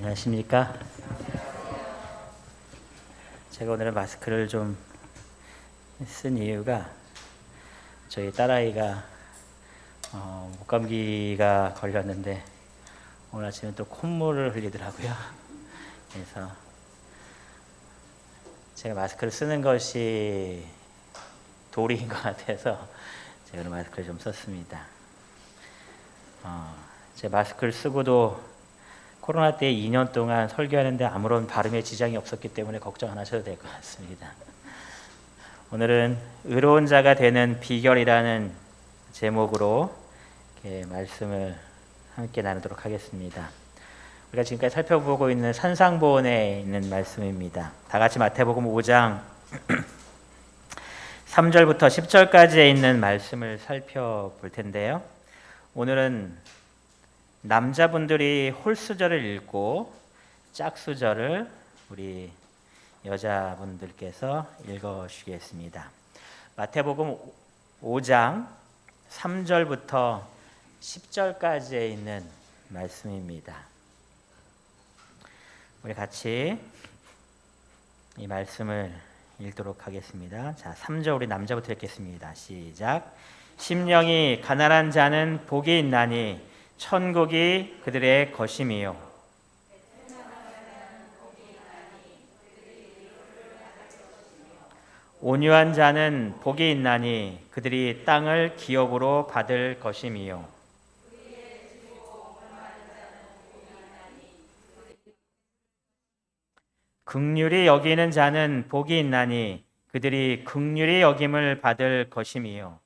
안녕하십니까? 제가 오늘은 마스크를 좀 쓴 이유가 저희 딸아이가 목감기가 걸렸는데 오늘 아침에 또 콧물을 흘리더라고요. 그래서 제가 마스크를 쓰는 것이 도리인 것 같아서 제가 오늘 마스크를 좀 썼습니다. 제 마스크를 쓰고도 코로나 때 2년 동안 설교하는데 아무런 발음에 지장이 없었기 때문에 걱정 안 하셔도 될 것 같습니다. 오늘은 의로운 자가 되는 비결이라는 제목으로 이렇게 말씀을 함께 나누도록 하겠습니다. 우리가 지금까지 살펴보고 있는 산상보원에 있는 말씀입니다. 다 같이 마태복음 5장 3절부터 10절까지에 있는 말씀을 살펴볼 텐데요. 오늘은 남자분들이 홀수절을 읽고 짝수절을 우리 여자분들께서 읽어주시겠습니다. 마태복음 5장 3절부터 10절까지에 있는 말씀입니다. 우리 같이 이 말씀을 읽도록 하겠습니다. 자, 3절 우리 남자부터 읽겠습니다. 시작. 심령이 가난한 자는 복이 있나니 천국이 그들의 것임이요. 온유한 자는 복이 있나니 그들이 땅을 기업으로 받을 것임이요. 긍휼히 여기는 자는 복이 있나니 그들이 긍휼히 여김을 받을 것임이요.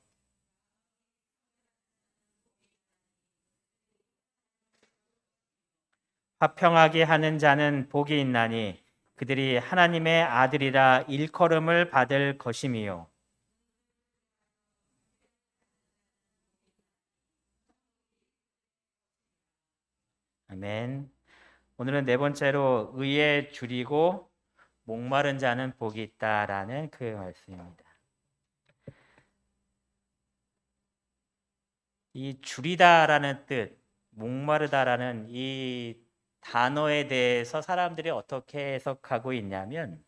화평하게 하는 자는 복이 있나니 그들이 하나님의 아들이라 일컬음을 받을 것임이요. 아멘. 오늘은 네 번째로 의에 줄이고 목마른 자는 복이 있다라는 그 말씀입니다. 이 줄이다라는 뜻, 목마르다라는 이 단어에 대해서 사람들이 어떻게 해석하고 있냐면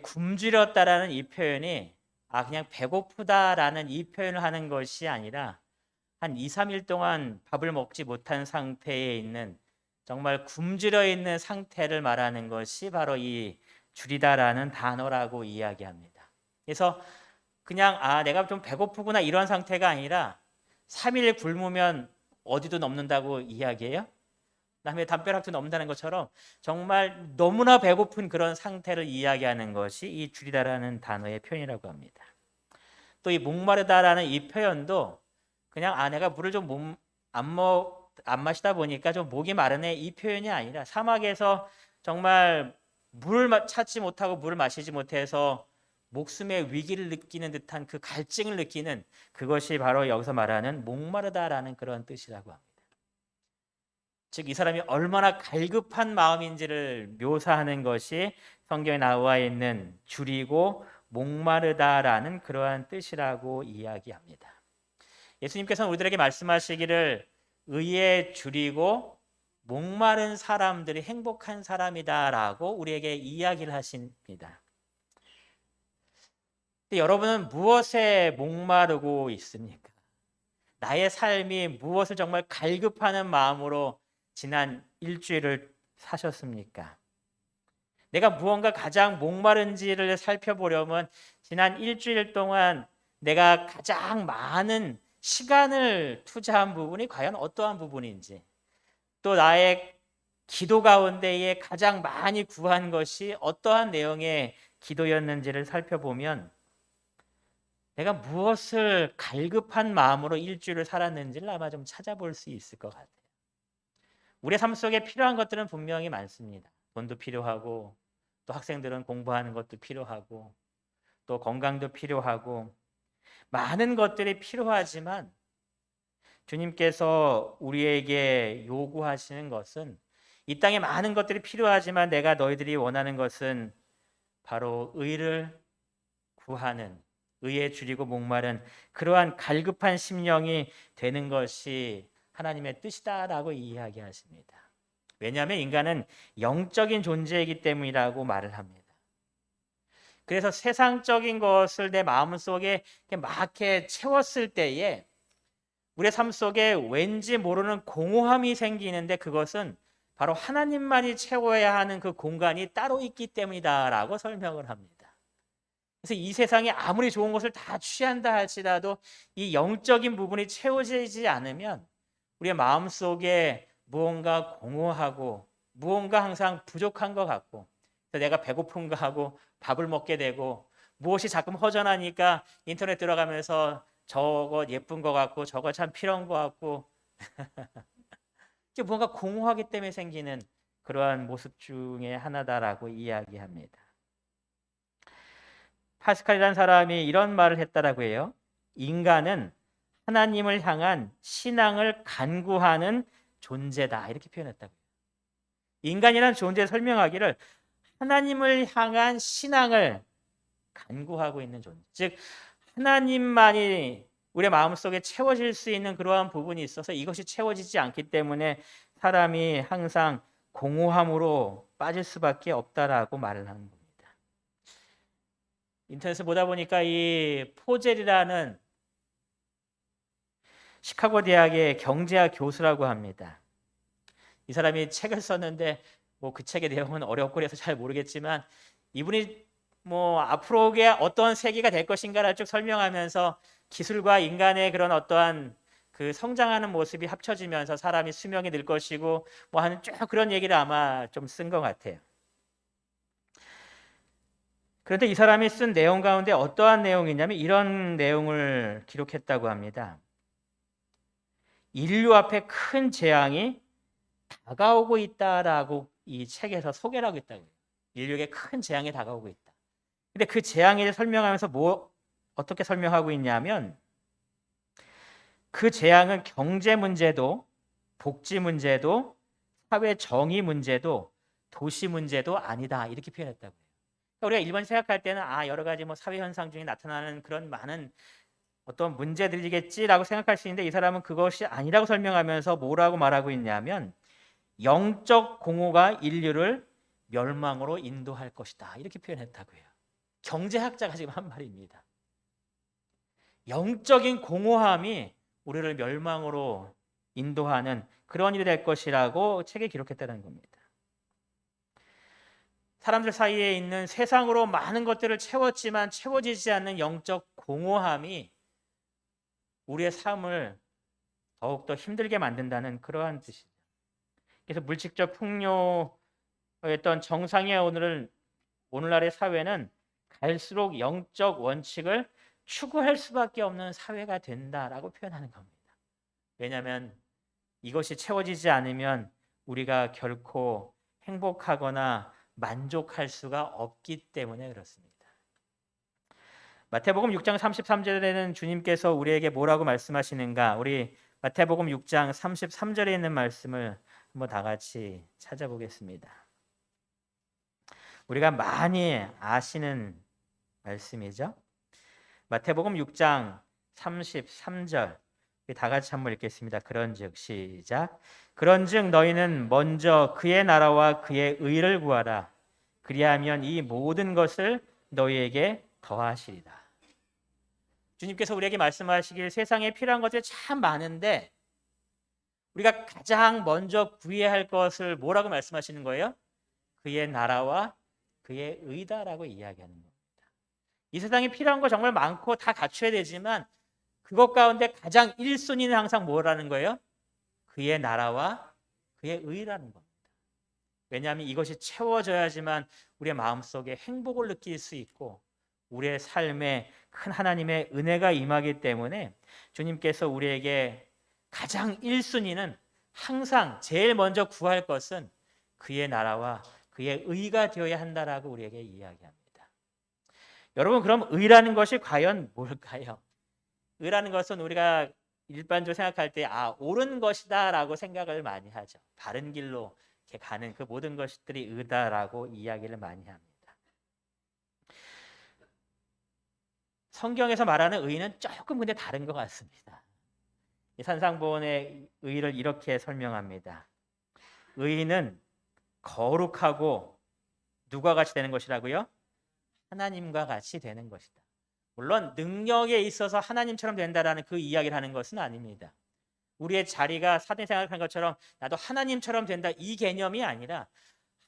굶주렸다라는 이 표현이 그냥 배고프다라는 이 표현을 하는 것이 아니라 한 2, 3일 동안 밥을 먹지 못한 상태에 있는 정말 굶주려 있는 상태를 말하는 것이 바로 이 줄이다라는 단어라고 이야기합니다. 그래서 그냥 내가 좀 배고프구나 이런 상태가 아니라 3일 굶으면 어디도 넘는다고 이야기해요. 그다음에 담벼락도 넘는다는 것처럼 정말 너무나 배고픈 그런 상태를 이야기하는 것이 이 줄이다라는 단어의 표현이라고 합니다. 또 이 목마르다라는 이 표현도 그냥 내가 물을 좀 안 마시다 보니까 좀 목이 마르네 이 표현이 아니라 사막에서 정말 물을 찾지 못하고 물을 마시지 못해서 목숨의 위기를 느끼는 듯한 그 갈증을 느끼는 그것이 바로 여기서 말하는 목마르다라는 그런 뜻이라고 합니다. 즉 이 사람이 얼마나 갈급한 마음인지를 묘사하는 것이 성경에 나와 있는 줄이고 목마르다라는 그러한 뜻이라고 이야기합니다. 예수님께서는 우리들에게 말씀하시기를 의에 줄이고 목마른 사람들이 행복한 사람이다라고 우리에게 이야기를 하십니다. 근데 여러분은 무엇에 목마르고 있습니까? 나의 삶이 무엇을 정말 갈급하는 마음으로 지난 일주일을 사셨습니까? 내가 무언가 가장 목마른지를 살펴보려면 지난 일주일 동안 내가 가장 많은 시간을 투자한 부분이 과연 어떠한 부분인지, 또 나의 기도 가운데에 가장 많이 구한 것이 어떠한 내용의 기도였는지를 살펴보면 내가 무엇을 갈급한 마음으로 일주일을 살았는지를 아마 좀 찾아볼 수 있을 것 같아요. 우리의 삶 속에 필요한 것들은 분명히 많습니다. 돈도 필요하고, 또 학생들은 공부하는 것도 필요하고, 또 건강도 필요하고, 많은 것들이 필요하지만 주님께서 우리에게 요구하시는 것은 이 땅에 많은 것들이 필요하지만 내가 너희들이 원하는 것은 바로 의를 구하는, 의에 줄이고 목마른 그러한 갈급한 심령이 되는 것이 하나님의 뜻이다라고 이야기하십니다. 왜냐하면 인간은 영적인 존재이기 때문이라고 말을 합니다. 그래서 세상적인 것을 내 마음속에 막 이렇게 채웠을 때에 우리의 삶 속에 왠지 모르는 공허함이 생기는데 그것은 바로 하나님만이 채워야 하는 그 공간이 따로 있기 때문이다라고 설명을 합니다. 그래서 이 세상에 아무리 좋은 것을 다 취한다 할지라도 이 영적인 부분이 채워지지 않으면 우리의 마음속에 무언가 공허하고 무언가 항상 부족한 것 같고 내가 배고픈가 하고 밥을 먹게 되고 무엇이 자꾸 허전하니까 인터넷 들어가면서 저거 예쁜 것 같고 저거 참 필요한 것 같고 뭔가 공허하기 때문에 생기는 그러한 모습 중에 하나다라고 이야기합니다. 파스칼이라는 사람이 이런 말을 했다라고 해요. 인간은 하나님을 향한 신앙을 간구하는 존재다 이렇게 표현했다고요. 인간이라는 존재를 설명하기를 하나님을 향한 신앙을 간구하고 있는 존재, 즉 하나님만이 우리의 마음속에 채워질 수 있는 그러한 부분이 있어서 이것이 채워지지 않기 때문에 사람이 항상 공허함으로 빠질 수밖에 없다라고 말을 하는 겁니다. 인터넷을 보다 보니까 이 포젤이라는 시카고 대학의 경제학 교수라고 합니다. 이 사람이 책을 썼는데 뭐 그 책의 내용은 어렵고 그래서 잘 모르겠지만 이분이 뭐 앞으로의 어떤 세계가 될 것인가를 쭉 설명하면서 기술과 인간의 그런 어떠한 그 성장하는 모습이 합쳐지면서 사람이 수명이 늘 것이고 뭐 하는 쭉 그런 얘기를 아마 좀 쓴 것 같아요. 그런데 이 사람이 쓴 내용 가운데 어떠한 내용이냐면 이런 내용을 기록했다고 합니다. 인류 앞에 큰 재앙이 다가오고 있다라고 이 책에서 소개를 하고 있다고요. 인류에게 큰 재앙이 다가오고 있다. 근데 그 재앙을 설명하면서 어떻게 설명하고 있냐면 그 재앙은 경제 문제도 복지 문제도 사회 정의 문제도 도시 문제도 아니다 이렇게 표현했다고요. 그러니까 우리가 일반 생각할 때는 여러 가지 뭐 사회 현상 중에 나타나는 그런 많은 어떤 문제들이겠지라고 생각할 수 있는데 이 사람은 그것이 아니라고 설명하면서 뭐라고 말하고 있냐면 영적 공허가 인류를 멸망으로 인도할 것이다 이렇게 표현했다고요. 경제학자가 지금 한 말입니다. 영적인 공허함이 우리를 멸망으로 인도하는 그런 일이 될 것이라고 책에 기록했다는 겁니다. 사람들 사이에 있는 세상으로 많은 것들을 채웠지만 채워지지 않는 영적 공허함이 우리의 삶을 더욱더 힘들게 만든다는 그러한 뜻이죠. 그래서 물질적 풍요였던 정상의 오늘날의 사회는 갈수록 영적 원칙을 추구할 수밖에 없는 사회가 된다라고 표현하는 겁니다. 왜냐하면 이것이 채워지지 않으면 우리가 결코 행복하거나 만족할 수가 없기 때문에 그렇습니다. 마태복음 6장 33절에는 주님께서 우리에게 뭐라고 말씀하시는가? 우리 마태복음 6장 33절에 있는 말씀을 한번 다 같이 찾아보겠습니다. 우리가 많이 아시는 말씀이죠. 마태복음 6장 33절 다 같이 한번 읽겠습니다. 그런즉 시작. 그런즉 너희는 먼저 그의 나라와 그의 의를 구하라. 그리하면 이 모든 것을 너희에게 더하시리라. 주님께서 우리에게 말씀하시길 세상에 필요한 것들이 참 많은데 우리가 가장 먼저 구해야 할 것을 뭐라고 말씀하시는 거예요? 그의 나라와 그의 의다라고 이야기하는 겁니다. 이 세상에 필요한 거 정말 많고 다 갖춰야 되지만 그것 가운데 가장 1순위는 항상 뭐라는 거예요? 그의 나라와 그의 의라는 겁니다. 왜냐하면 이것이 채워져야지만 우리의 마음속에 행복을 느낄 수 있고 우리의 삶에 큰 하나님의 은혜가 임하기 때문에 주님께서 우리에게 가장 1순위는 항상 제일 먼저 구할 것은 그의 나라와 그의 의가 되어야 한다라고 우리에게 이야기합니다. 여러분 그럼 의라는 것이 과연 뭘까요? 의라는 것은 우리가 일반적으로 생각할 때 옳은 것이다라고 생각을 많이 하죠. 바른 길로 이렇게 가는 그 모든 것들이 의다라고 이야기를 많이 합니다. 성경에서 말하는 의는 조금 근데 다른 것 같습니다. 이 산상보원의 의를 이렇게 설명합니다. 의는 거룩하고 누가 같이 되는 것이라고요? 하나님과 같이 되는 것이다. 물론 능력에 있어서 하나님처럼 된다라는 그 이야기를 하는 것은 아닙니다. 우리의 자리가 사도행 생각한 것처럼 나도 하나님처럼 된다 이 개념이 아니라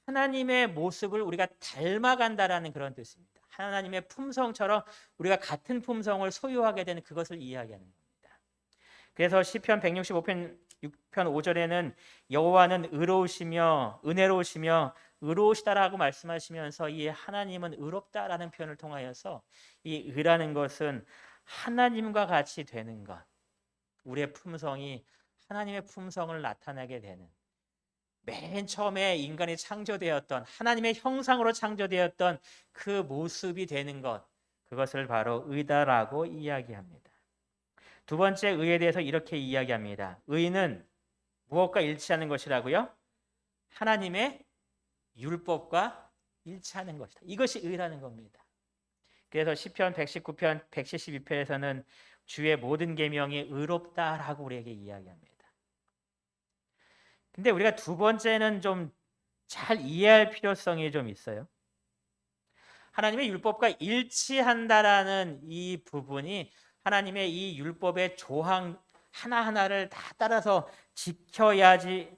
하나님의 모습을 우리가 닮아간다라는 그런 뜻입니다. 하나님의 품성처럼 우리가 같은 품성을 소유하게 되는 그것을 이야기하는 겁니다. 그래서 시편 165편 6편 5절에는 여호와는 의로우시며 은혜로우시며 의로우시다라고 말씀하시면서 이 하나님은 의롭다라는 표현을 통하여서 이 의라는 것은 하나님과 같이 되는 것, 우리의 품성이 하나님의 품성을 나타내게 되는, 맨 처음에 인간이 창조되었던 하나님의 형상으로 창조되었던 그 모습이 되는 것, 그것을 바로 의다라고 이야기합니다. 두 번째 의에 대해서 이렇게 이야기합니다. 의는 무엇과 일치하는 것이라고요? 하나님의 율법과 일치하는 것이다. 이것이 의라는 겁니다. 그래서 시편 119편 172편에서는 주의 모든 계명이 의롭다라고 우리에게 이야기합니다. 근데 우리가 두 번째는 좀 잘 이해할 필요성이 좀 있어요. 하나님의 율법과 일치한다라는 이 부분이 하나님의 이 율법의 조항 하나하나를 다 따라서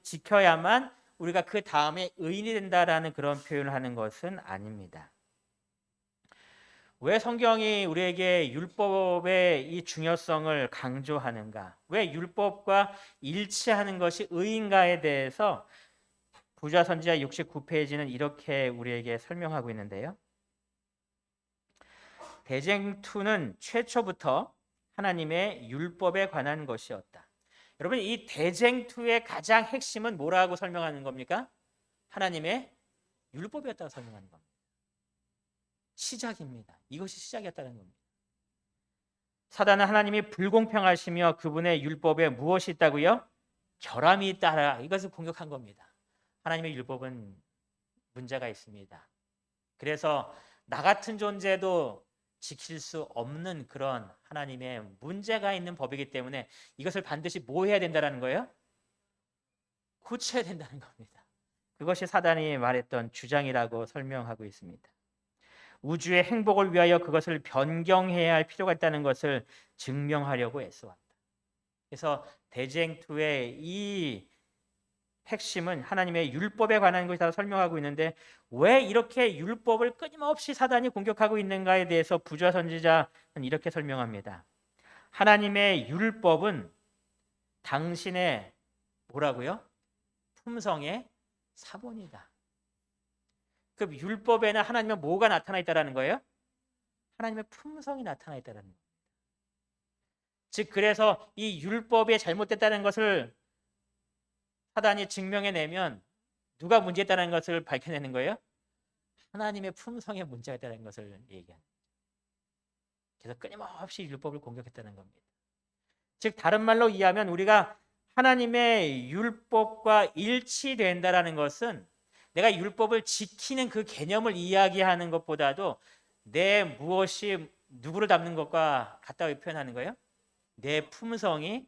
지켜야만 우리가 그 다음에 의인이 된다라는 그런 표현을 하는 것은 아닙니다. 왜 성경이 우리에게 율법의 이 중요성을 강조하는가? 왜 율법과 일치하는 것이 의인가에 대해서 부좌선지자 69페이지는 이렇게 우리에게 설명하고 있는데요. 대쟁투는 최초부터 하나님의 율법에 관한 것이었다. 여러분, 이 대쟁투의 가장 핵심은 뭐라고 설명하는 겁니까? 하나님의 율법이었다고 설명하는 겁니다. 시작입니다. 이것이 시작이었다는 겁니다. 사단은 하나님이 불공평하시며 그분의 율법에 무엇이 있다고요? 결함이 있다라 이것을 공격한 겁니다. 하나님의 율법은 문제가 있습니다. 그래서 나 같은 존재도 지킬 수 없는 그런 하나님의 문제가 있는 법이기 때문에 이것을 반드시 뭐 해야 된다는 거예요? 고쳐야 된다는 겁니다. 그것이 사단이 말했던 주장이라고 설명하고 있습니다. 우주의 행복을 위하여 그것을 변경해야 할 필요가 있다는 것을 증명하려고 애써왔다. 그래서 대쟁투의 이 핵심은 하나님의 율법에 관한 것이라고 설명하고 있는데 왜 이렇게 율법을 끊임없이 사단이 공격하고 있는가에 대해서 부좌 선지자는 이렇게 설명합니다. 하나님의 율법은 당신의 뭐라고요? 품성의 사본이다. 그 율법에는 하나님의 뭐가 나타나 있다라는 거예요? 하나님의 품성이 나타나 있다라는 거예요. 즉 그래서 이 율법이 잘못됐다는 것을 사단이 증명해내면 누가 문제있다는 것을 밝혀내는 거예요? 하나님의 품성에 문제가 있다는 것을 얘기합니다. 그래서 끊임없이 율법을 공격했다는 겁니다. 즉 다른 말로 이해하면 우리가 하나님의 율법과 일치된다라는 것은 내가 율법을 지키는 그 개념을 이야기하는 것보다도 내 무엇이 누구를 닮는 것과 같다고 표현하는 거예요? 내 품성이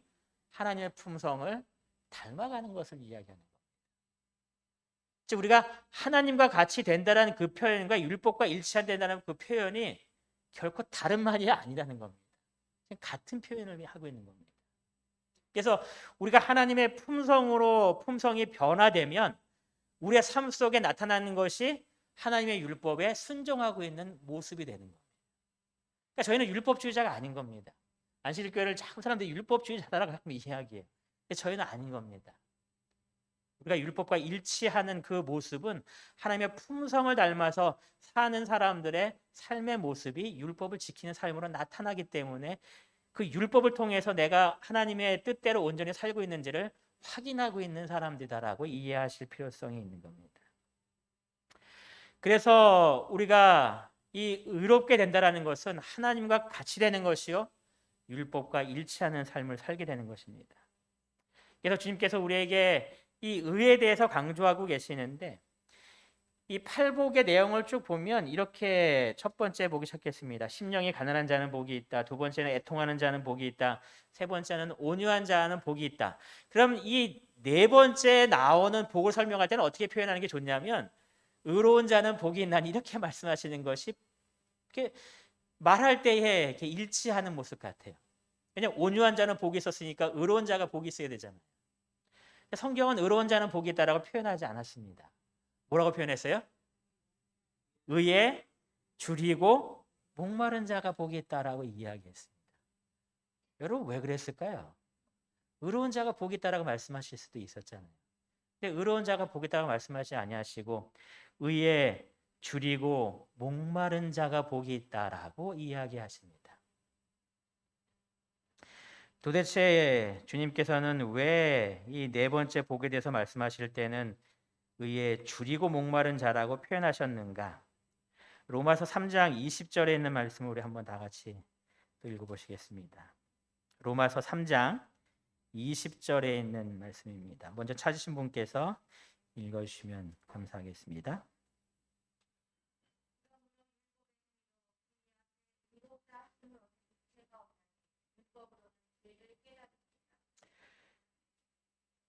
하나님의 품성을 닮아가는 것을 이야기하는 겁니다. 즉 우리가 하나님과 같이 된다는 그 표현과 율법과 일치한다는 그 표현이 결코 다른 말이 아니라는 겁니다. 같은 표현을 하고 있는 겁니다. 그래서 우리가 하나님의 품성이 변화되면 우리의 삶 속에 나타나는 것이 하나님의 율법에 순종하고 있는 모습이 되는 겁니다. 그러니까 저희는 율법주의자가 아닌 겁니다. 안식일교회를 자꾸 사람들이 율법주의자라고 이야기해요. 저희는 아닌 겁니다. 우리가 율법과 일치하는 그 모습은 하나님의 품성을 닮아서 사는 사람들의 삶의 모습이 율법을 지키는 삶으로 나타나기 때문에 그 율법을 통해서 내가 하나님의 뜻대로 온전히 살고 있는지를 확인하고 있는 사람들이다라고 이해하실 필요성이 있는 겁니다. 그래서 우리가 이 의롭게 된다라는 것은 하나님과 같이 되는 것이요 율법과 일치하는 삶을 살게 되는 것입니다. 그래서 주님께서 우리에게 이 의에 대해서 강조하고 계시는데 이 팔복의 내용을 쭉 보면 이렇게 첫 번째 복이 찾겠습니다. 심령이 가난한 자는 복이 있다. 두 번째는 애통하는 자는 복이 있다. 세 번째는 온유한 자는 복이 있다. 그럼 이 네 번째 나오는 복을 설명할 때는 어떻게 표현하는 게 좋냐면 의로운 자는 복이 있나니 이렇게 말씀하시는 것이 이렇게 말할 때에 이렇게 일치하는 모습 같아요. 왜냐하면 온유한 자는 복이 있었으니까 의로운 자가 복이 있어야 되잖아요. 성경은 의로운 자는 복이 있다라고 표현하지 않았습니다. 뭐라고 표현했어요? 의에 줄이고 목마른 자가 복이 있다라고 이야기했습니다. 여러분 왜 그랬을까요? 의로운 자가 복이 있다라고 말씀하실 수도 있었잖아요. 근데 의로운 자가 복이 있다고 말씀하지 아니하시고 의에 줄이고 목마른 자가 복이 있다라고 이야기하십니다. 도대체 주님께서는 왜 이 네 번째 복에 대해서 말씀하실 때는 의에 줄이고 목마른 자라고 표현하셨는가? 로마서 3장 20절에 있는 말씀을 우리 한번 다 같이 또 읽어보시겠습니다. 로마서 3장 20절에 있는 말씀입니다. 먼저 찾으신 분께서 읽어주시면 감사하겠습니다.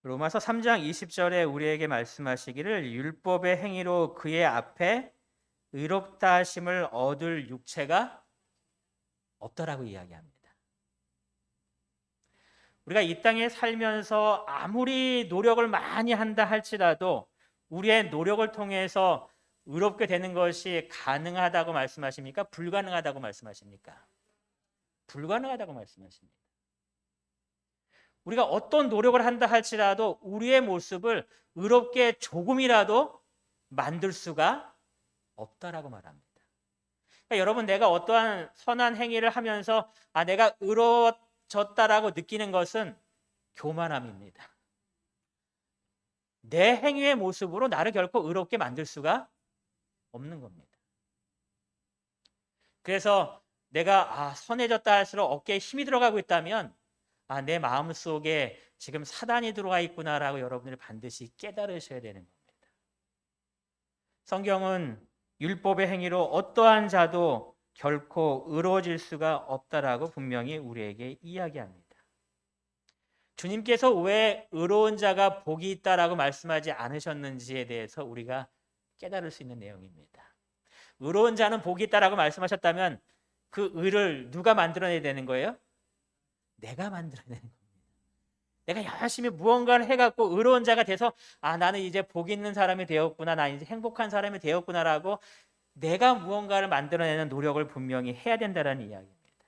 로마서 3장 20절에 우리에게 말씀하시기를 율법의 행위로 그의 앞에 의롭다 하심을 얻을 육체가 없더라고 이야기합니다. 우리가 이 땅에 살면서 아무리 노력을 많이 한다 할지라도 우리의 노력을 통해서 의롭게 되는 것이 가능하다고 말씀하십니까? 불가능하다고 말씀하십니까? 불가능하다고 말씀하십니다. 우리가 어떤 노력을 한다 할지라도 우리의 모습을 의롭게 조금이라도 만들 수가 없다라고 말합니다. 그러니까 여러분 내가 어떠한 선한 행위를 하면서 내가 의로워졌다라고 느끼는 것은 교만함입니다. 내 행위의 모습으로 나를 결코 의롭게 만들 수가 없는 겁니다. 그래서 내가 선해졌다 할수록 어깨에 힘이 들어가고 있다면 내 마음속에 지금 사단이 들어와 있구나라고 여러분들이 반드시 깨달으셔야 되는 겁니다. 성경은 율법의 행위로 어떠한 자도 결코 의로워질 수가 없다라고 분명히 우리에게 이야기합니다. 주님께서 왜 의로운 자가 복이 있다라고 말씀하지 않으셨는지에 대해서 우리가 깨달을 수 있는 내용입니다. 의로운 자는 복이 있다라고 말씀하셨다면 그 의를 누가 만들어내야 되는 거예요? 내가 만들어내는 겁니다. 내가 열심히 무언가를 해갖고 의로운 자가 돼서 나는 이제 복 있는 사람이 되었구나, 나 이제 행복한 사람이 되었구나라고 내가 무언가를 만들어내는 노력을 분명히 해야 된다는 이야기입니다.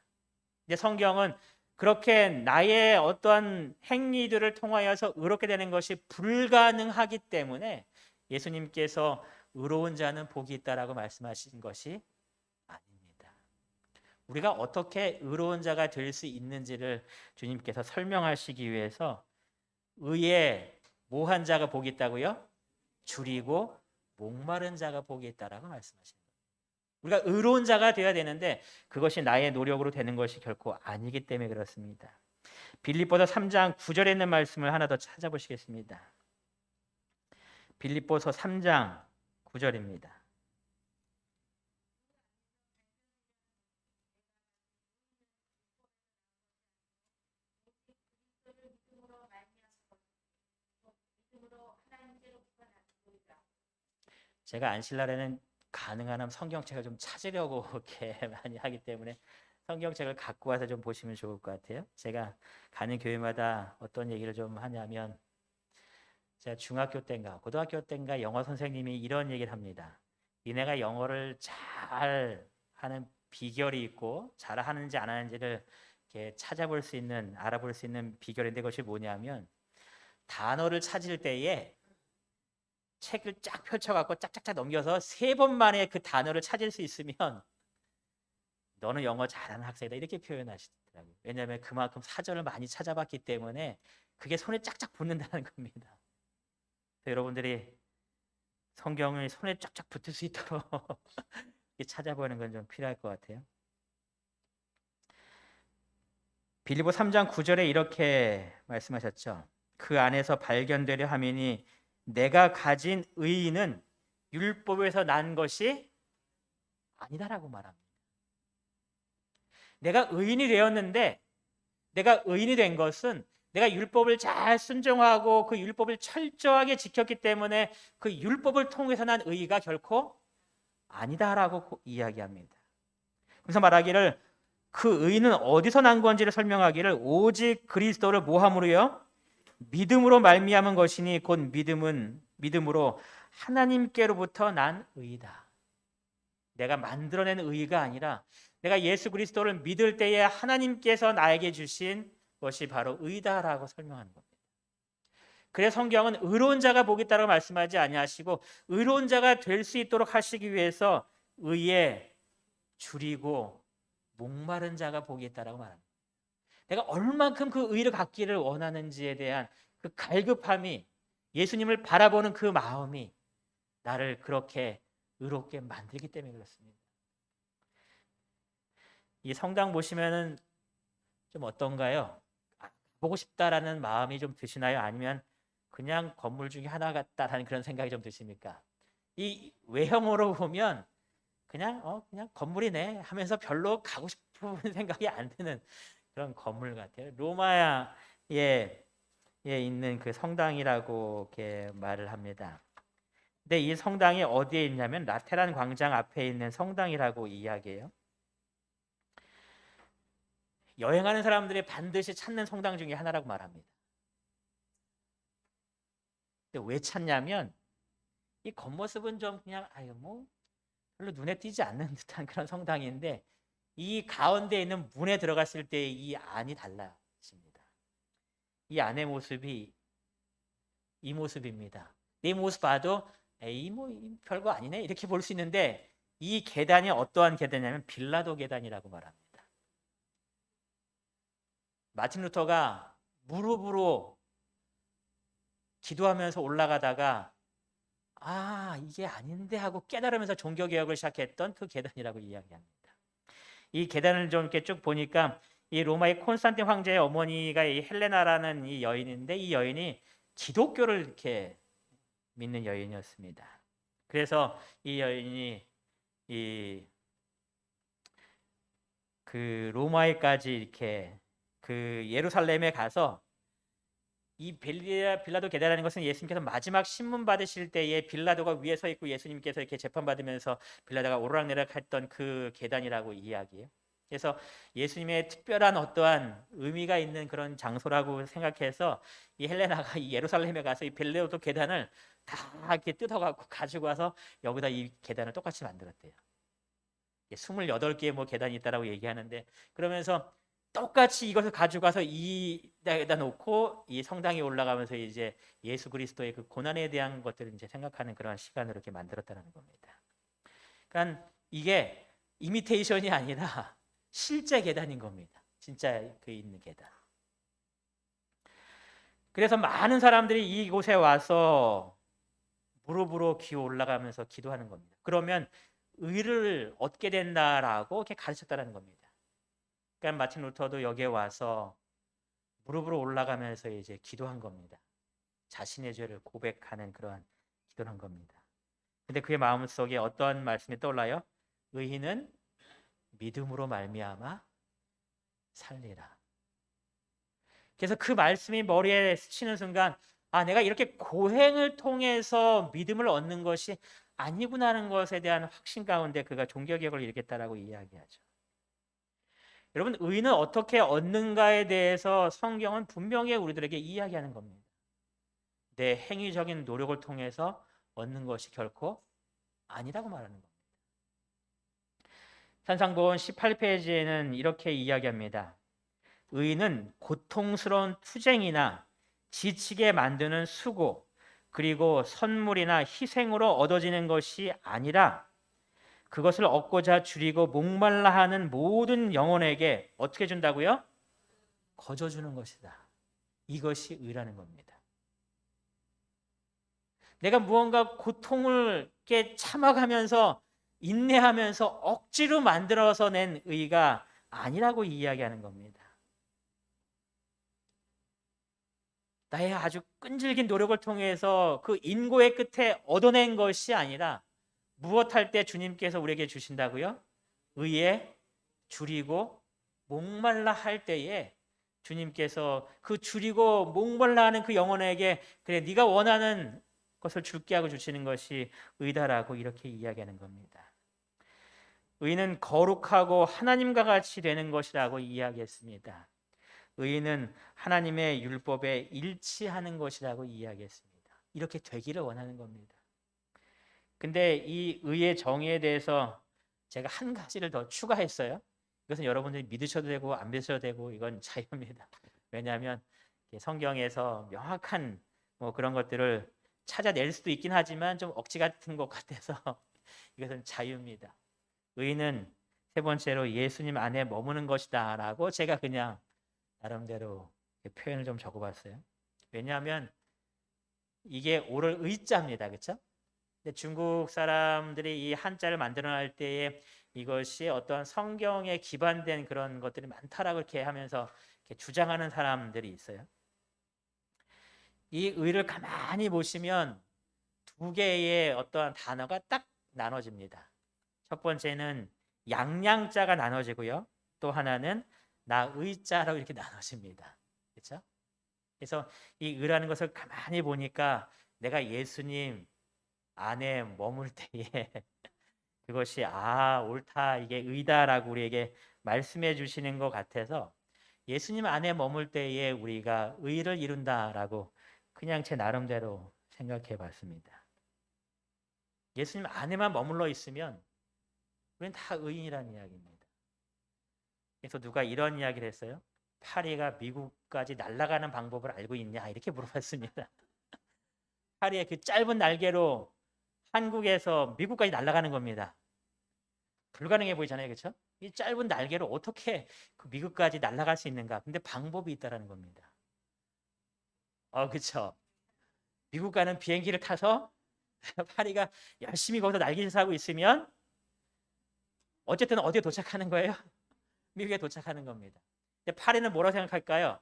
이제 성경은 그렇게 나의 어떠한 행위들을 통하여서 의롭게 되는 것이 불가능하기 때문에 예수님께서 의로운 자는 복이 있다라고 말씀하신 것이 아닙니다. 우리가 어떻게 의로운 자가 될 수 있는지를 주님께서 설명하시기 위해서 의에 뭐한 자가 복이 있다고요? 줄이고 목마른 자가 복이 있다라고 말씀하십니다. 우리가 의로운 자가 되어야 되는데 그것이 나의 노력으로 되는 것이 결코 아니기 때문에 그렇습니다. 빌립보서 3장 9절에 있는 말씀을 하나 더 찾아보시겠습니다. 빌립보서 3장 9절입니다. 제가 안실날에는 가능한 한 성경책을 좀 찾으려고 이렇게 많이 하기 때문에 성경책을 갖고 와서 좀 보시면 좋을 것 같아요. 제가 가는 교회마다 어떤 얘기를 좀 하냐면 제가 중학교 때인가 고등학교 때인가 영어 선생님이 이런 얘기를 합니다. 니네가 영어를 잘 하는 비결이 있고 잘 하는지 안 하는지를 이렇게 찾아볼 수 있는 알아볼 수 있는 비결인데 그것이 뭐냐면 단어를 찾을 때에 책을 쫙 펼쳐갖고 짝짝짝 넘겨서 3번 만에 그 단어를 찾을 수 있으면 너는 영어 잘하는 학생이다 이렇게 표현하시더라고요. 왜냐하면 그만큼 사전을 많이 찾아봤기 때문에 그게 손에 짝짝 붙는다는 겁니다. 여러분들이 성경을 손에 쫙쫙 붙을 수 있도록 찾아보는 건 좀 필요할 것 같아요. 빌립보 3장 9절에 이렇게 말씀하셨죠. 그 안에서 발견되려 함이니 내가 가진 의의는 율법에서 난 것이 아니다라고 말합니다. 내가 의인이 되었는데, 내가 의인이 된 것은 내가 율법을 잘 순종하고 그 율법을 철저하게 지켰기 때문에 그 율법을 통해서 난 의의가 결코 아니다라고 이야기합니다. 그래서 말하기를 그 의의는 어디서 난 건지를 설명하기를 오직 그리스도를 뭐함으로요? 믿음으로 말미암은 것이니 곧 믿음으로 하나님께로부터 난 의이다. 내가 만들어낸 의의가 아니라 내가 예수 그리스도를 믿을 때에 하나님께서 나에게 주신 것이 바로 의다라고 설명하는 겁니다. 그래서 성경은 의로운 자가 복이 있다고 말씀하지 아니하시고 의로운 자가 될 수 있도록 하시기 위해서 의에 줄이고 목마른 자가 복이 있다고 말합니다. 내가 얼만큼 그 의를 갖기를 원하는지에 대한 그 갈급함이, 예수님을 바라보는 그 마음이 나를 그렇게 의롭게 만들기 때문에 그렇습니다. 이 성당 보시면은 좀 어떤가요? 보고 싶다라는 마음이 좀 드시나요? 아니면 그냥 건물 중에 하나 같다라는 그런 생각이 좀 드십니까? 이 외형으로 보면 그냥 건물이네 하면서 별로 가고 싶은 생각이 안 드는 그런 건물 같아요. 로마에 있는 그 성당이라고 이렇게 말을 합니다. 근데 이 성당이 어디에 있냐면 라테란 광장 앞에 있는 성당이라고 이야기해요. 여행하는 사람들이 반드시 찾는 성당 중에 하나라고 말합니다. 근데 왜 찾냐면 이 겉모습은 좀 그냥 별로 눈에 띄지 않는 듯한 그런 성당인데 이 가운데 있는 문에 들어갔을 때 이 안이 달라집니다. 이 안의 모습이 이 모습입니다. 이 모습 봐도 별거 아니네 이렇게 볼 수 있는데 이 계단이 어떠한 계단이냐면 빌라도 계단이라고 말합니다. 마틴 루터가 무릎으로 기도하면서 올라가다가 이게 아닌데 하고 깨달으면서 종교개혁을 시작했던 그 계단이라고 이야기합니다. 이 계단을 좀 이렇게 쭉 보니까 이 로마의 콘스탄틴 황제의 어머니가 이 헬레나라는 이 여인인데 이 여인이 기독교를 이렇게 믿는 여인이었습니다. 그래서 이 여인이 그 로마에까지 이렇게 그 예루살렘에 가서 이 빌라도 계단이라는 것은 예수님께서 마지막 신문 받으실 때에 빌라도가 위에 서 있고 예수님께서 이렇게 재판 받으면서 빌라도가 오르락내리락 했던 그 계단이라고 이야기해요. 그래서 예수님의 특별한 어떠한 의미가 있는 그런 장소라고 생각해서 이 헬레나가 이 예루살렘에 가서 이 빌라도 계단을 다 이렇게 뜯어갖고 가지고 와서 여기다 이 계단을 똑같이 만들었대요. 28개의 뭐 계단이 있다라고 얘기하는데 그러면서 똑같이 이것을 가져가서 이에다 놓고 이 성당에 올라가면서 이제 예수 그리스도의 그 고난에 대한 것들을 이제 생각하는 그런 시간으로 이렇게 만들었다는 겁니다. 그러니까 이게 이미테이션이 아니라 실제 계단인 겁니다. 진짜 그 있는 계단. 그래서 많은 사람들이 이곳에 와서 무릎으로 기어 올라가면서 기도하는 겁니다. 그러면 의를 얻게 된다라고 이렇게 가르쳤다는 겁니다. 그러니까 마틴 루터도 여기에 와서 무릎으로 올라가면서 이제 기도한 겁니다. 자신의 죄를 고백하는 그러한 기도를 한 겁니다. 근데 그의 마음속에 어떤 말씀이 떠올라요? 의인은 믿음으로 말미암아 살리라. 그래서 그 말씀이 머리에 스치는 순간 내가 이렇게 고행을 통해서 믿음을 얻는 것이 아니구나 하는 것에 대한 확신 가운데 그가 종교개혁을 일으켰다라고 이야기하죠. 여러분, 의는 어떻게 얻는가에 대해서 성경은 분명히 우리들에게 이야기하는 겁니다. 내 행위적인 노력을 통해서 얻는 것이 결코 아니라고 말하는 겁니다. 산상본 18페이지에는 이렇게 이야기합니다. 의는 고통스러운 투쟁이나 지치게 만드는 수고, 그리고 선물이나 희생으로 얻어지는 것이 아니라 그것을 얻고자 줄이고 목말라 하는 모든 영혼에게 어떻게 준다고요? 거저주는 것이다. 이것이 의라는 겁니다. 내가 무언가 고통을 이렇게 참아가면서 인내하면서 억지로 만들어서 낸 의가 아니라고 이야기하는 겁니다. 나의 아주 끈질긴 노력을 통해서 그 인고의 끝에 얻어낸 것이 아니라 무엇할 때 주님께서 우리에게 주신다고요? 의에 줄이고 목말라 할 때에 주님께서 그 줄이고 목말라 하는 그 영혼에게 그래 네가 원하는 것을 줄게 하고 주시는 것이 의다라고 이렇게 이야기하는 겁니다. 의는 거룩하고 하나님과 같이 되는 것이라고 이야기했습니다. 의는 하나님의 율법에 일치하는 것이라고 이야기했습니다. 이렇게 되기를 원하는 겁니다. 근데 이 의의 정의에 대해서 제가 한 가지를 더 추가했어요. 이것은 여러분들이 믿으셔도 되고 안 믿으셔도 되고 이건 자유입니다. 왜냐하면 성경에서 명확한 그런 것들을 찾아낼 수도 있긴 하지만 좀 억지 같은 것 같아서 이것은 자유입니다. 의는 세 번째로 예수님 안에 머무는 것이다 라고 제가 그냥 나름대로 표현을 좀 적어봤어요. 왜냐하면 이게 오를 의자입니다. 그렇죠? 근데 중국 사람들이 이 한자를 만들어낼 때에 이것이 어떤 성경에 기반된 그런 것들이 많다라고 이렇게 하면서 이렇게 주장하는 사람들이 있어요. 이 의를 가만히 보시면 두 개의 어떠한 단어가 딱 나눠집니다. 첫 번째는 양양자가 나눠지고요. 또 하나는 나의자라고 이렇게 나눠집니다. 그렇죠? 그래서 이 의라는 것을 가만히 보니까 내가 예수님 안에 머물 때에 그것이 옳다 이게 의다라고 우리에게 말씀해 주시는 것 같아서 예수님 안에 머물 때에 우리가 의를 이룬다라고 그냥 제 나름대로 생각해 봤습니다. 예수님 안에만 머물러 있으면 우리는 다 의인이라는 이야기입니다. 그래서 누가 이런 이야기를 했어요. 파리가 미국까지 날아가는 방법을 알고 있냐 이렇게 물어봤습니다. 파리의 그 짧은 날개로 한국에서 미국까지 날아가는 겁니다. 불가능해 보이잖아요, 그렇죠? 이 짧은 날개로 어떻게 그 미국까지 날아갈 수 있는가? 근데 방법이 있다라는 겁니다. 그렇죠. 미국 가는 비행기를 타서 파리가 열심히 거기서 날개짓을 하고 있으면 어쨌든 어디에 도착하는 거예요? 미국에 도착하는 겁니다. 근데 파리는 뭐라고 생각할까요?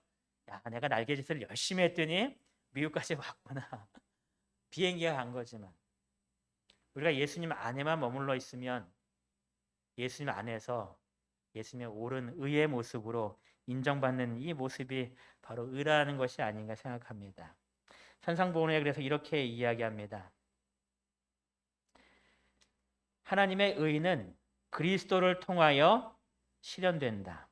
야, 내가 날개짓을 열심히 했더니 미국까지 왔구나. 비행기가 간 거지만 우리가 예수님 안에만 머물러 있으면 예수님 안에서 예수님의 옳은 의의 모습으로 인정받는 이 모습이 바로 의라는 것이 아닌가 생각합니다. 산상보훈에 그래서 이렇게 이야기합니다. 하나님의 의는 그리스도를 통하여 실현된다.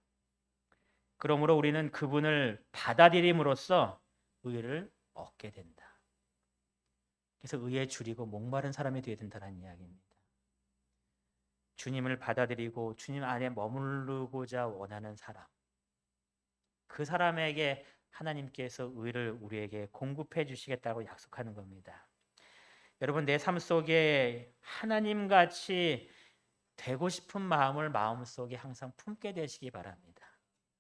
그러므로 우리는 그분을 받아들임으로써 의를 얻게 된다. 그래서 의에 줄이고 목마른 사람이 되어야 된다는 이야기입니다. 주님을 받아들이고 주님 안에 머무르고자 원하는 사람, 그 사람에게 하나님께서 의를 우리에게 공급해 주시겠다고 약속하는 겁니다. 여러분, 내 삶 속에 하나님같이 되고 싶은 마음을 마음속에 항상 품게 되시기 바랍니다.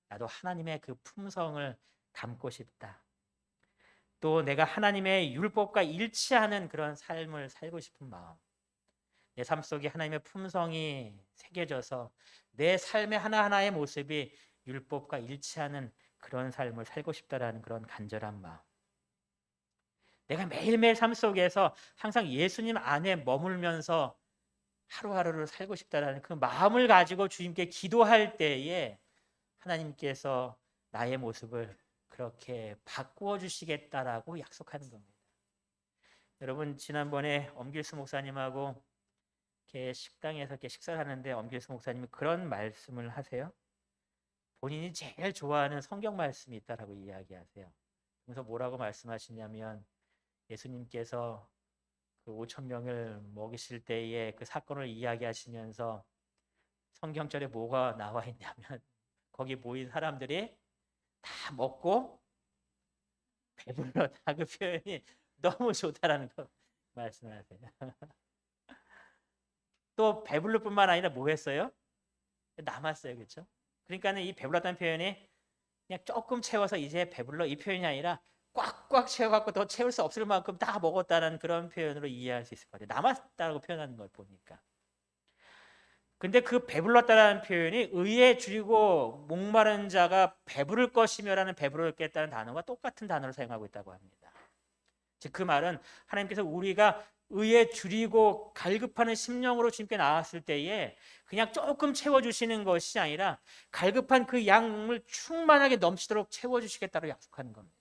나도 하나님의 그 품성을 담고 싶다. 또 내가 하나님의 율법과 일치하는 그런 삶을 살고 싶은 마음, 내 삶 속에 하나님의 품성이 새겨져서 내 삶의 하나하나의 모습이 율법과 일치하는 그런 삶을 살고 싶다라는 그런 간절한 마음, 내가 매일매일 삶 속에서 항상 예수님 안에 머물면서 하루하루를 살고 싶다라는 그 마음을 가지고 주님께 기도할 때에 하나님께서 나의 모습을 그렇게 바꾸어 주시겠다라고 약속하는 겁니다. 여러분, 지난번에 엄길수 목사님하고 이렇게 식당에서 이렇게 식사를 하는데 엄길수 목사님이 그런 말씀을 하세요. 본인이 제일 좋아하는 성경 말씀이 있다라고 이야기하세요. 그래서 뭐라고 말씀하시냐면 예수님께서 그 5천 명을 먹이실 때의 그 사건을 이야기하시면서 성경절에 뭐가 나와 있냐면 거기 모인 사람들이 다 먹고 배불렀다, 그 표현이 너무 좋다라는 거 말씀하세요. 또 배불를 뿐만 아니라 뭐 했어요? 남았어요. 그렇죠? 그러니까는 이 배불렀다는 표현이 그냥 조금 채워서 이제 배불러 이 표현이 아니라 꽉꽉 채워갖고 더 채울 수 없을 만큼 다 먹었다는 그런 표현으로 이해할 수 있을 것 같아요. 남았다고 표현하는 걸 보니까. 근데 그 배불렀다라는 표현이 의에 줄이고 목마른 자가 배부를 것이며라는 배부르겠다는 단어와 똑같은 단어를 사용하고 있다고 합니다. 즉 그 말은 하나님께서 우리가 의에 줄이고 갈급하는 심령으로 주님께 나왔을 때에 그냥 조금 채워주시는 것이 아니라 갈급한 그 양을 충만하게 넘치도록 채워주시겠다고 약속하는 겁니다.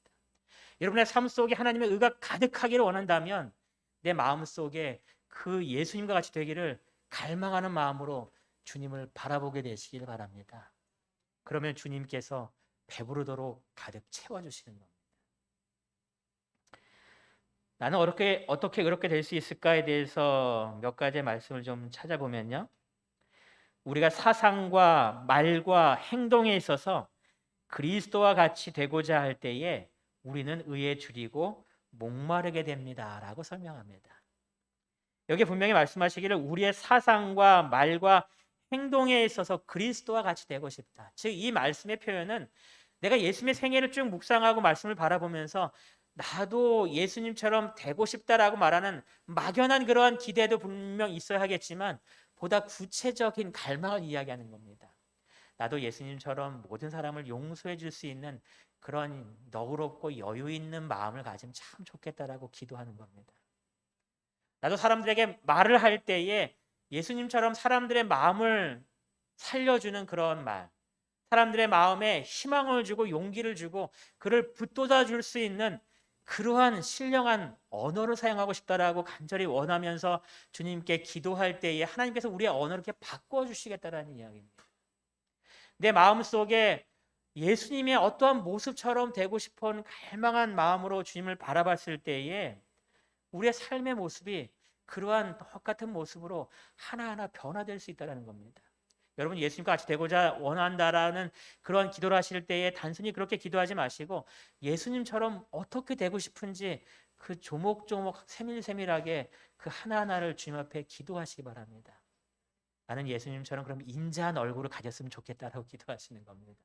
여러분의 삶 속에 하나님의 의가 가득하기를 원한다면 내 마음 속에 그 예수님과 같이 되기를 갈망하는 마음으로 주님을 바라보게 되시길 바랍니다. 그러면 주님께서 배부르도록 가득 채워주시는 겁니다. 나는 어떻게 그렇게 될 수 있을까에 대해서 몇 가지의 말씀을 좀 찾아보면요. 우리가 사상과 말과 행동에 있어서 그리스도와 같이 되고자 할 때에 우리는 의에 줄이고 목마르게 됩니다라고 설명합니다. 여기 분명히 말씀하시기를 우리의 사상과 말과 행동에 있어서 그리스도와 같이 되고 싶다. 즉 이 말씀의 표현은 내가 예수님의 생애를 쭉 묵상하고 말씀을 바라보면서 나도 예수님처럼 되고 싶다라고 말하는 막연한 그러한 기대도 분명 있어야 하겠지만 보다 구체적인 갈망을 이야기하는 겁니다. 나도 예수님처럼 모든 사람을 용서해 줄 수 있는 그런 너그럽고 여유 있는 마음을 가지면 참 좋겠다라고 기도하는 겁니다. 나도 사람들에게 말을 할 때에 예수님처럼 사람들의 마음을 살려주는 그런 말, 사람들의 마음에 희망을 주고 용기를 주고 그를 붙돋아 줄 수 있는 그러한 신령한 언어를 사용하고 싶다라고 간절히 원하면서 주님께 기도할 때에 하나님께서 우리의 언어를 이렇게 바꿔 주시겠다라는 이야기입니다. 내 마음속에 예수님의 어떠한 모습처럼 되고 싶은 갈망한 마음으로 주님을 바라봤을 때에 우리의 삶의 모습이 그러한 똑같은 모습으로 하나하나 변화될 수 있다는 겁니다. 여러분 예수님과 같이 되고자 원한다라는 그런 기도를 하실 때에 단순히 그렇게 기도하지 마시고 예수님처럼 어떻게 되고 싶은지 그 조목조목 세밀세밀하게 그 하나하나를 주님 앞에 기도하시기 바랍니다. 나는 예수님처럼 그럼 인자한 얼굴을 가졌으면 좋겠다라고 기도하시는 겁니다.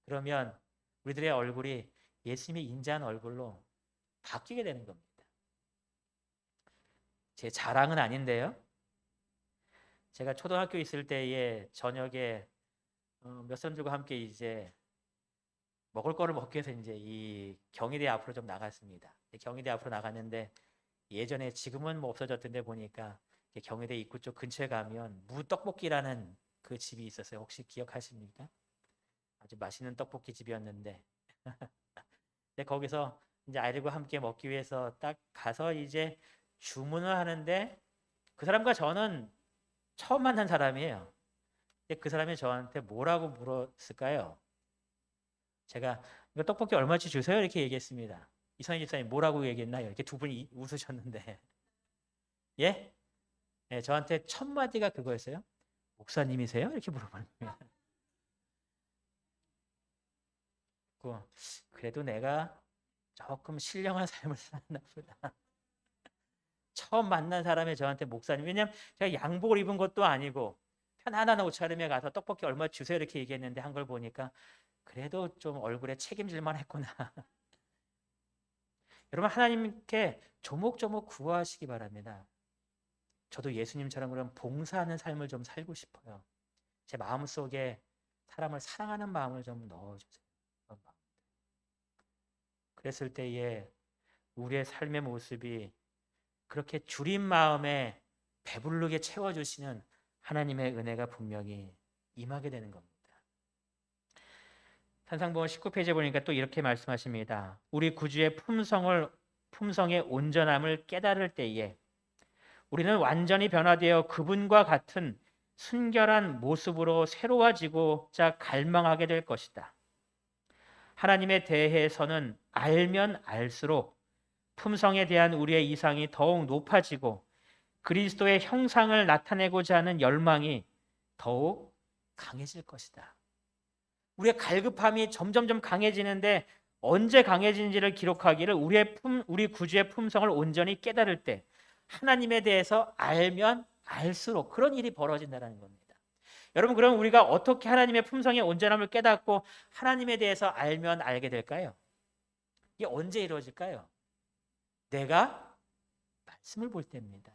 그러면 우리들의 얼굴이 예수님의 인자한 얼굴로 바뀌게 되는 겁니다. 제 자랑은 아닌데요. 제가 초등학교 있을 때에 저녁에 몇 사람들과 함께 이제 먹을 거를 먹기 위해서 이제 이 경희대 앞으로 좀 나갔습니다. 경희대 앞으로 나갔는데 예전에 지금은 뭐 없어졌던데 보니까 경희대 입구 쪽 근처에 가면 무떡볶이라는 그 집이 있었어요. 혹시 기억하십니까? 아주 맛있는 떡볶이 집이었는데 거기서 이제 아이들과 함께 먹기 위해서 딱 가서 이제 주문을 하는데 그 사람과 저는 처음 만난 사람이에요. 근데 그 사람이 저한테 뭐라고 물었을까요? 제가 이거 떡볶이 얼마치 주세요? 이렇게 얘기했습니다. 이선희 집사님 뭐라고 얘기했나요? 이렇게 두 분이 웃으셨는데 예? 네, 저한테 첫 마디가 그거였어요. 목사님이세요? 이렇게 물어보는 거예요. 그래도 내가 조금 신령한 삶을 살았나 보다. 처음 만난 사람이 저한테 목사님, 왜냐면 제가 양복을 입은 것도 아니고 편안한 옷차림에 가서 떡볶이 얼마 주세요 이렇게 얘기했는데 한 걸 보니까 그래도 좀 얼굴에 책임질만 했구나. 여러분 하나님께 조목조목 구하시기 바랍니다. 저도 예수님처럼 그런 봉사하는 삶을 좀 살고 싶어요. 제 마음속에 사람을 사랑하는 마음을 좀 넣어주세요. 그랬을 때에 우리의 삶의 모습이 그렇게 줄인 마음에 배부르게 채워주시는 하나님의 은혜가 분명히 임하게 되는 겁니다. 산상보험 19페이지에 보니까 또 이렇게 말씀하십니다. 우리 구주의 품성의 온전함을 깨달을 때에 우리는 완전히 변화되어 그분과 같은 순결한 모습으로 새로워지고자 갈망하게 될 것이다. 하나님에 대해서는 알면 알수록 품성에 대한 우리의 이상이 더욱 높아지고 그리스도의 형상을 나타내고자 하는 열망이 더욱 강해질 것이다. 우리의 갈급함이 점점점 강해지는데 언제 강해진지를 기록하기를 우리 구주의 품성을 온전히 깨달을 때 하나님에 대해서 알면 알수록 그런 일이 벌어진다는 겁니다. 여러분 그럼 우리가 어떻게 하나님의 품성의 온전함을 깨닫고 하나님에 대해서 알면 알게 될까요? 이게 언제 이루어질까요? 내가 말씀을 볼 때입니다.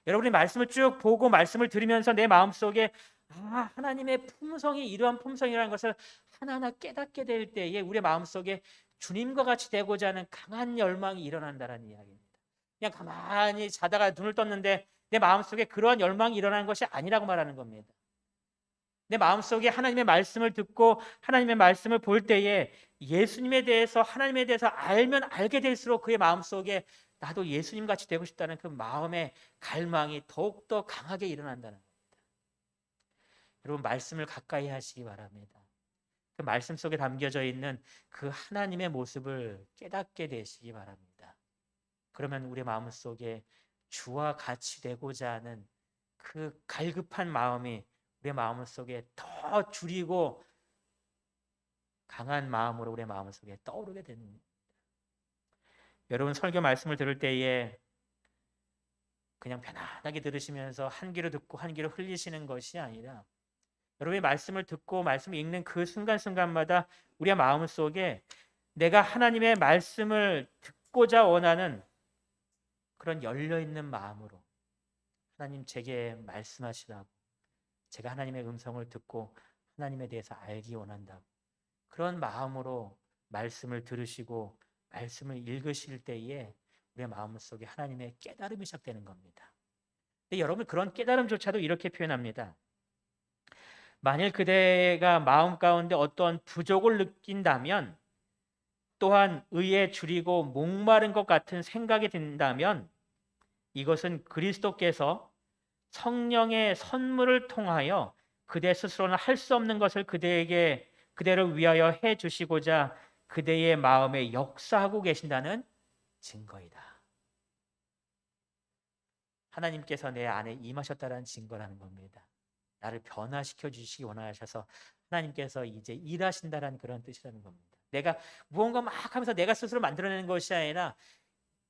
여러분이 말씀을 쭉 보고 말씀을 들으면서 내 마음속에 하나님의 품성이 이러한 품성이라는 것을 하나하나 깨닫게 될 때에 우리의 마음속에 주님과 같이 되고자 하는 강한 열망이 일어난다는 이야기입니다. 그냥 가만히 자다가 눈을 떴는데 내 마음속에 그러한 열망이 일어나는 것이 아니라고 말하는 겁니다. 내 마음속에 하나님의 말씀을 듣고 하나님의 말씀을 볼 때에 예수님에 대해서 하나님에 대해서 알면 알게 될수록 그의 마음속에 나도 예수님 같이 되고 싶다는 그 마음의 갈망이 더욱더 강하게 일어난다는 겁니다. 여러분 말씀을 가까이 하시기 바랍니다. 그 말씀 속에 담겨져 있는 그 하나님의 모습을 깨닫게 되시기 바랍니다. 그러면 우리 마음속에 주와 같이 되고자 하는 그 갈급한 마음이 우리의 마음속에 더 줄이고 강한 마음으로 우리의 마음속에 떠오르게 됩니다. 여러분 설교 말씀을 들을 때에 그냥 편안하게 들으시면서 한 귀로 듣고 한 귀로 흘리시는 것이 아니라 여러분의 말씀을 듣고 말씀을 읽는 그 순간순간마다 우리의 마음속에 내가 하나님의 말씀을 듣고자 원하는 그런 열려있는 마음으로 하나님 제게 말씀하시라고, 제가 하나님의 음성을 듣고 하나님에 대해서 알기 원한다고 그런 마음으로 말씀을 들으시고 말씀을 읽으실 때에 우리의 마음속에 하나님의 깨달음이 시작되는 겁니다. 근데 여러분 그런 깨달음조차도 이렇게 표현합니다. 만일 그대가 마음 가운데 어떤 부족을 느낀다면, 또한 의에 줄이고 목마른 것 같은 생각이 든다면 이것은 그리스도께서 성령의 선물을 통하여 그대 스스로는 할 수 없는 것을 그대를 위하여 해 주시고자 그대의 마음에 역사하고 계신다는 증거이다. 하나님께서 내 안에 임하셨다는 증거라는 겁니다. 나를 변화시켜 주시기 원하셔서 하나님께서 이제 일하신다는 그런 뜻이라는 겁니다. 내가 무언가 막 하면서 내가 스스로 만들어내는 것이 아니라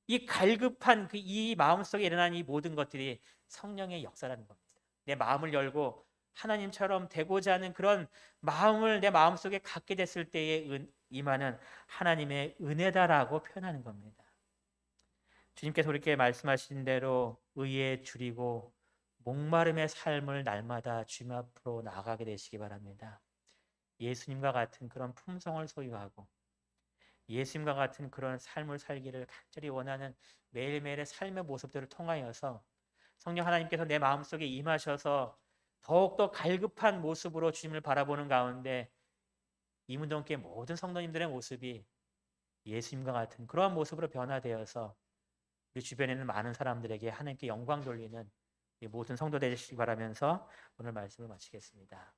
이 갈급한 이 마음속에 일어난 이 모든 것들이 성령의 역사라는 겁니다. 내 마음을 열고 하나님처럼 되고자 하는 그런 마음을 내 마음속에 갖게 됐을 때에 임하는 하나님의 은혜다라고 표현하는 겁니다. 주님께서 우리에게 말씀하신 대로 의에 줄이고 목마름의 삶을 날마다 주님 앞으로 나아가게 되시기 바랍니다. 예수님과 같은 그런 품성을 소유하고 예수님과 같은 그런 삶을 살기를 간절히 원하는 매일매일의 삶의 모습들을 통하여서 성령 하나님께서 내 마음속에 임하셔서 더욱더 갈급한 모습으로 주님을 바라보는 가운데 이문동교회 모든 성도님들의 모습이 예수님과 같은 그러한 모습으로 변화되어서 우리 주변에 있는 많은 사람들에게 하나님께 영광 돌리는 모든 성도 되시기 바라면서 오늘 말씀을 마치겠습니다.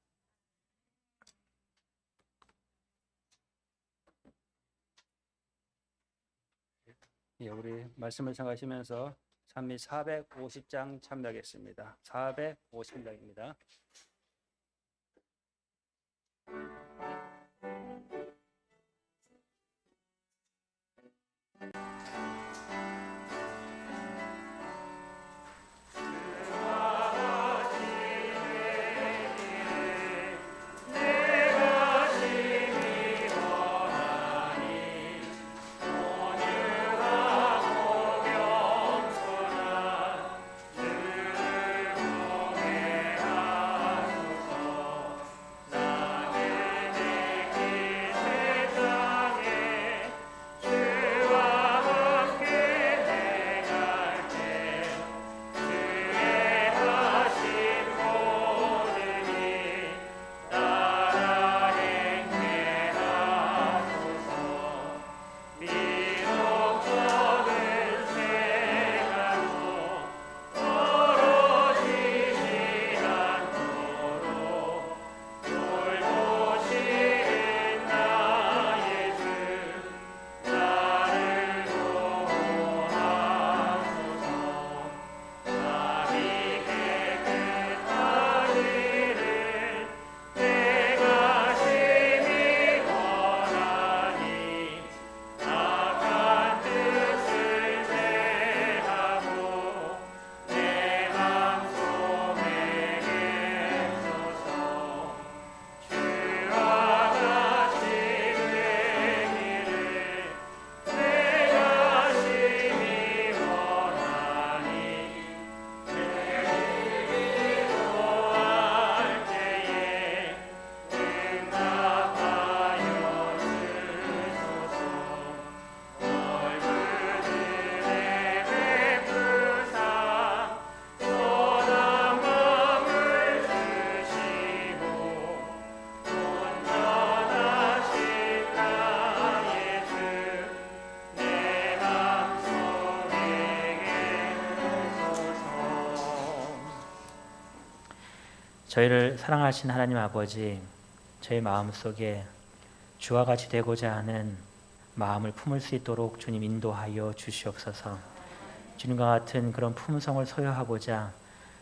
예, 우리 말씀을 생각하시면서 찬미 450장 참여하겠습니다. 450장입니다. 저희를 사랑하신 하나님 아버지, 저희 마음속에 주와 같이 되고자 하는 마음을 품을 수 있도록 주님 인도하여 주시옵소서. 주님과 같은 그런 품성을 소유하고자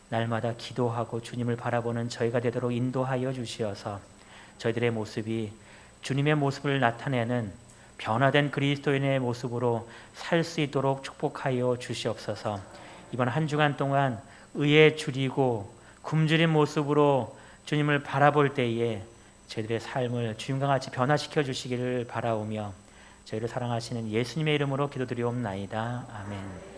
날마다 기도하고 주님을 바라보는 저희가 되도록 인도하여 주시어서 저희들의 모습이 주님의 모습을 나타내는 변화된 그리스도인의 모습으로 살 수 있도록 축복하여 주시옵소서. 이번 한 주간 동안 의에 줄이고 굶주린 모습으로 주님을 바라볼 때에 저희들의 삶을 주님과 같이 변화시켜 주시기를 바라오며 저희를 사랑하시는 예수님의 이름으로 기도드리옵나이다. 아멘.